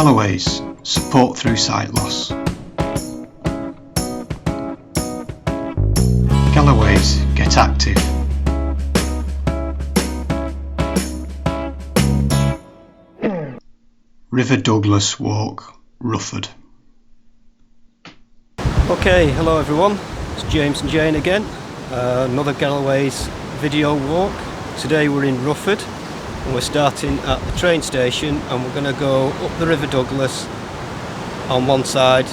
Galloways, support through sight loss. Galloways, get active. River Douglas Walk, Rufford. Okay, hello everyone, it's James and Jane again. Another Galloway's video walk. Today we're in Rufford and we're starting at the train station and we're going to go up the River Douglas on one side,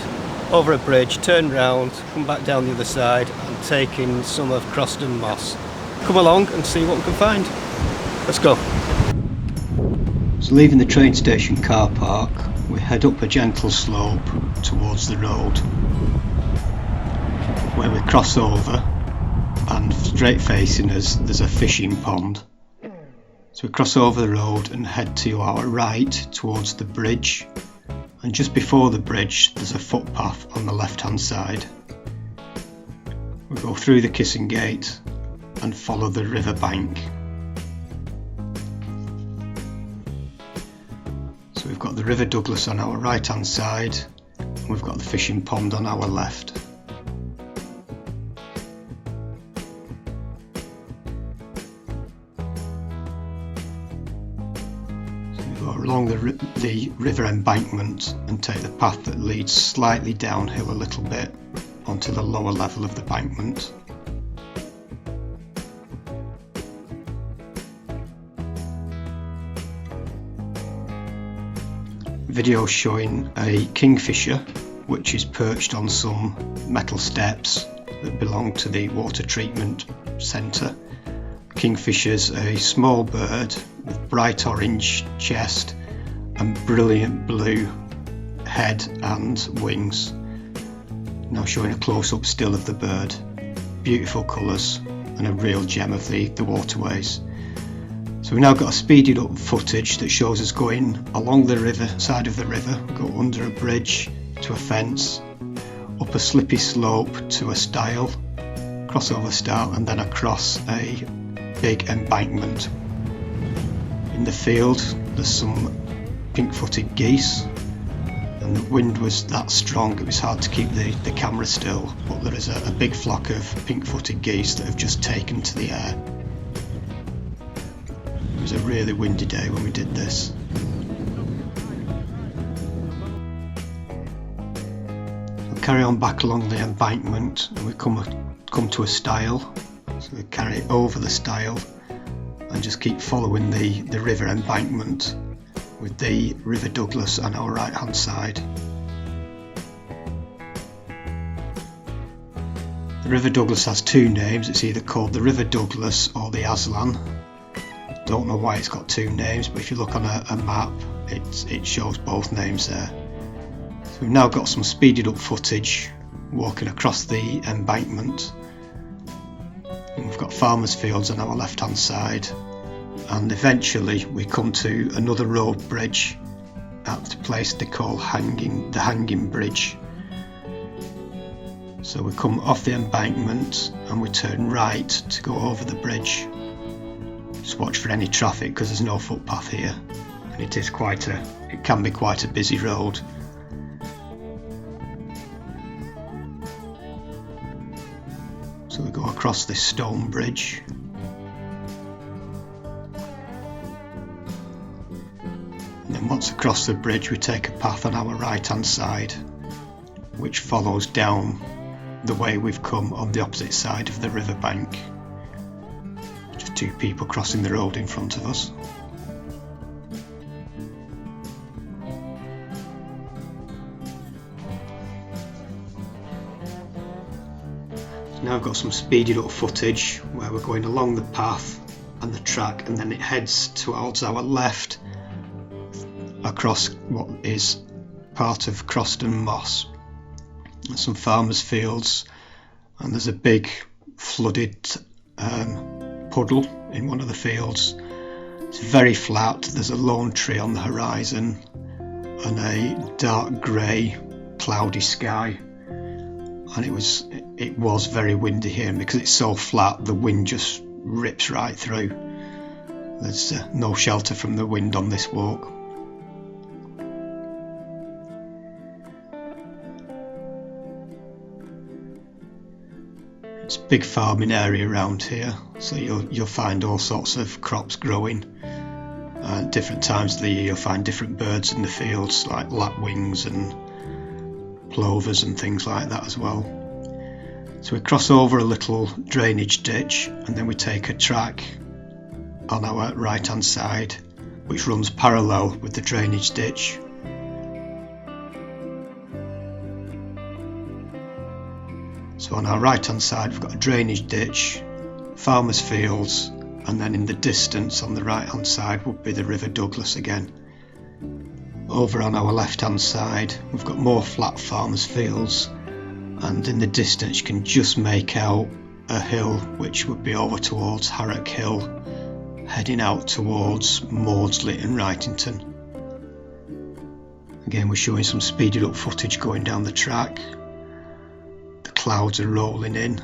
over a bridge, turn round, come back down the other side and take in some of Croston Moss. Come along and see what we can find. Let's go. So leaving the train station car park, we head up a gentle slope towards the road, where we cross over, and straight facing us there's a fishing pond. So we cross over the road and head to our right towards the bridge, and just before the bridge there's a footpath on the left hand side. We go through the Kissing Gate and follow the river bank. So we've got the River Douglas on our right hand side and we've got the fishing pond on our left. Along the river embankment and take the path that leads slightly downhill a little bit onto the lower level of the embankment. Video showing a kingfisher which is perched on some metal steps that belong to the water treatment centre. Kingfisher's a small bird with bright orange chest and brilliant blue head and wings. Now showing a close-up still of the bird. Beautiful colours and a real gem of the waterways. So we've now got a speeded up footage that shows us going along the river, side of the river, we go under a bridge to a fence, up a slippy slope to a stile, crossover stile, and then across a big embankment. In the field there's some pink-footed geese, and the wind was that strong it was hard to keep the camera still, but there is a big flock of pink-footed geese that have just taken to the air. It was a really windy day when we did this. We'll carry on back along the embankment and we come to a stile. So we carry over the stile and just keep following the river embankment with the River Douglas on our right hand side. The River Douglas has two names, it's either called the River Douglas or the Aslan. Don't know why it's got two names, but if you look on a map it shows both names there. So we've now got some speeded up footage walking across the embankment. And we've got farmers' fields on our left hand side, and eventually we come to another road bridge at the place they call the Hanging Bridge. So we come off the embankment and we turn right to go over the bridge. Just watch for any traffic because there's no footpath here, and it can be quite a busy road. So we go across this stone bridge. And then once across the bridge we take a path on our right hand side which follows down the way we've come on the opposite side of the river bank. Just two people crossing the road in front of us. Now I've got some speeded up footage where we're going along the path and the track, and then it heads towards our left across what is part of Croston Moss. There's some farmers' fields and there's a big flooded puddle in one of the fields. It's very flat, there's a lone tree on the horizon and a dark grey cloudy sky. And it was very windy here, and because it's so flat the wind just rips right through. There's no shelter from the wind on this walk. big farming area around here, so you'll find all sorts of crops growing. At different times of the year you'll find different birds in the fields, like lapwings and plovers and things like that as well. So we cross over a little drainage ditch, and then we take a track on our right hand side which runs parallel with the drainage ditch. So on our right hand side we've got a drainage ditch, farmers' fields, and then in the distance on the right hand side would be the River Douglas again. Over on our left hand side we've got more flat farmers' fields, and in the distance you can just make out a hill which would be over towards Harrock Hill, heading out towards Maudsley and Wrightington. Again, we're showing some speeded up footage going down the track. The clouds are rolling in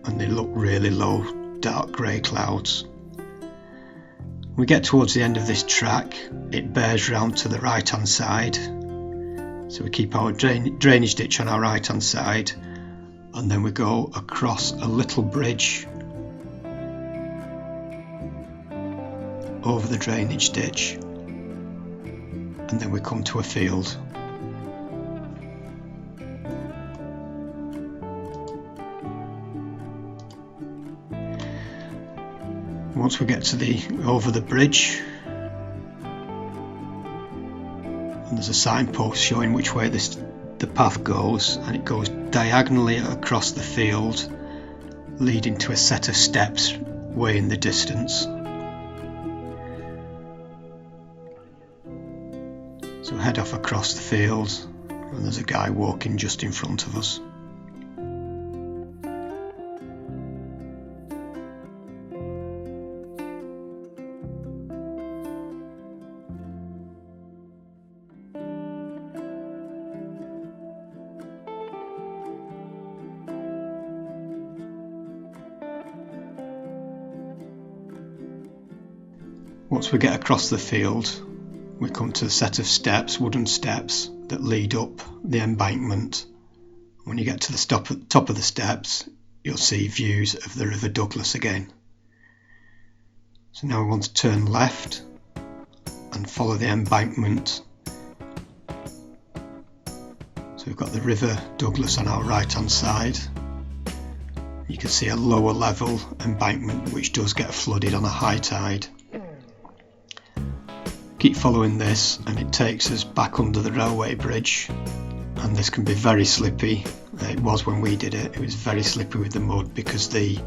and they look really low, dark grey clouds. When we get towards the end of this track, it bears round to the right hand side, so we keep our drainage ditch on our right hand side, and then we go across a little bridge over the drainage ditch, and then we come to a field. Once we get to over the bridge, and there's a signpost showing which way the path goes, and it goes diagonally across the field, leading to a set of steps way in the distance. So we head off across the field, and there's a guy walking just in front of us. Once we get across the field, we come to a set of steps, wooden steps, that lead up the embankment. When you get to the top of the steps, you'll see views of the River Douglas again. So now we want to turn left and follow the embankment. So we've got the River Douglas on our right hand side. You can see a lower level embankment which does get flooded on a high tide. Keep following this and it takes us back under the railway bridge, and this can be very slippy. It was when we did it. It was very slippy with the mud because the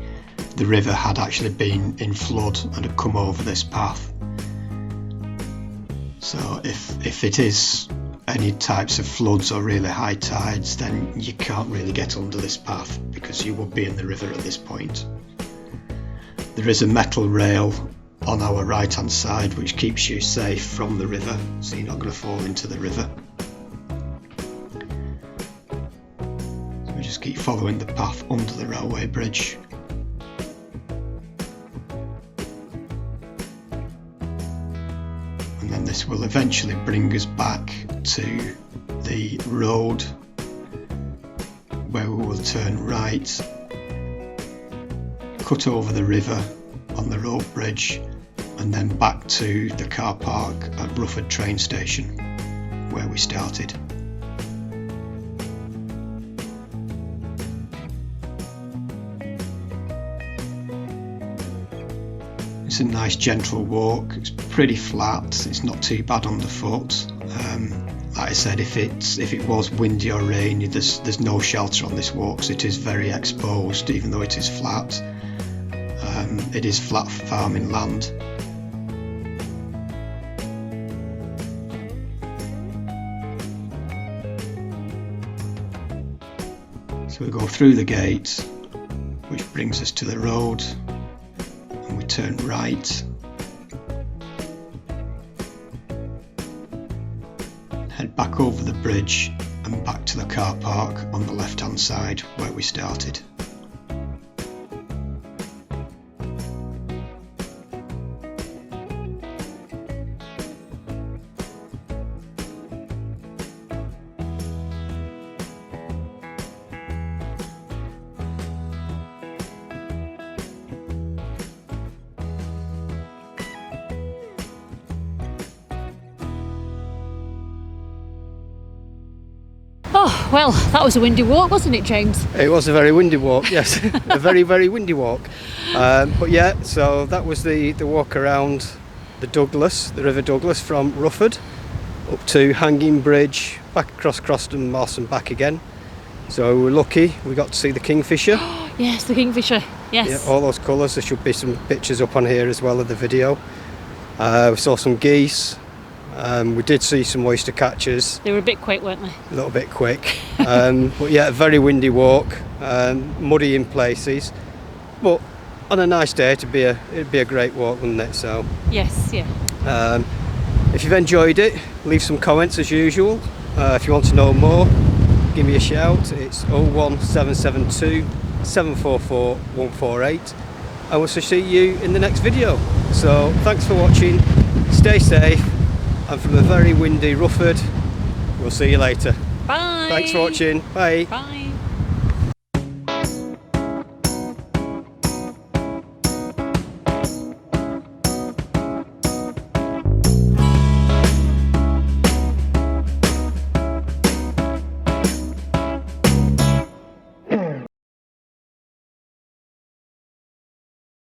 river had actually been in flood and had come over this path. So if it is any types of floods or really high tides, then you can't really get under this path because you would be in the river at this point. There is a metal rail on our right hand side which keeps you safe from the river, so you're not going to fall into the river. So we just keep following the path under the railway bridge. And then this will eventually bring us back to the road where we will turn right, cut over the river on the road bridge, and then back to the car park at Rufford train station where we started. It's a nice gentle walk, it's pretty flat, it's not too bad underfoot. Like I said, if it was windy or rainy, there's no shelter on this walk, so it is very exposed even though it is flat. It is flat farming land. So we go through the gate, which brings us to the road, and we turn right, head back over the bridge and back to the car park on the left hand side where we started. Well, that was a windy walk, wasn't it, James? It was a very windy walk, yes. A very, very windy walk. But yeah, so that was the walk around the River Douglas from Rufford up to Hanging Bridge, back across Croston Moss and back again. So we were lucky, we got to see the Kingfisher. Yes, the Kingfisher, yes. Yeah, all those colours. There should be some pictures up on here as well of the video. We saw some geese. We did see some oyster catchers. They were a bit quick, weren't they? A little bit quick. But yeah, a very windy walk, muddy in places. But on a nice day, it'd be a great walk, wouldn't it? So yes, yeah. If you've enjoyed it, leave some comments as usual. If you want to know more, give me a shout. It's 01772 744 148. I will see you in the next video. So thanks for watching, stay safe, and from a very windy Rufford, we'll see you later. Bye. Thanks for watching. Bye. Bye.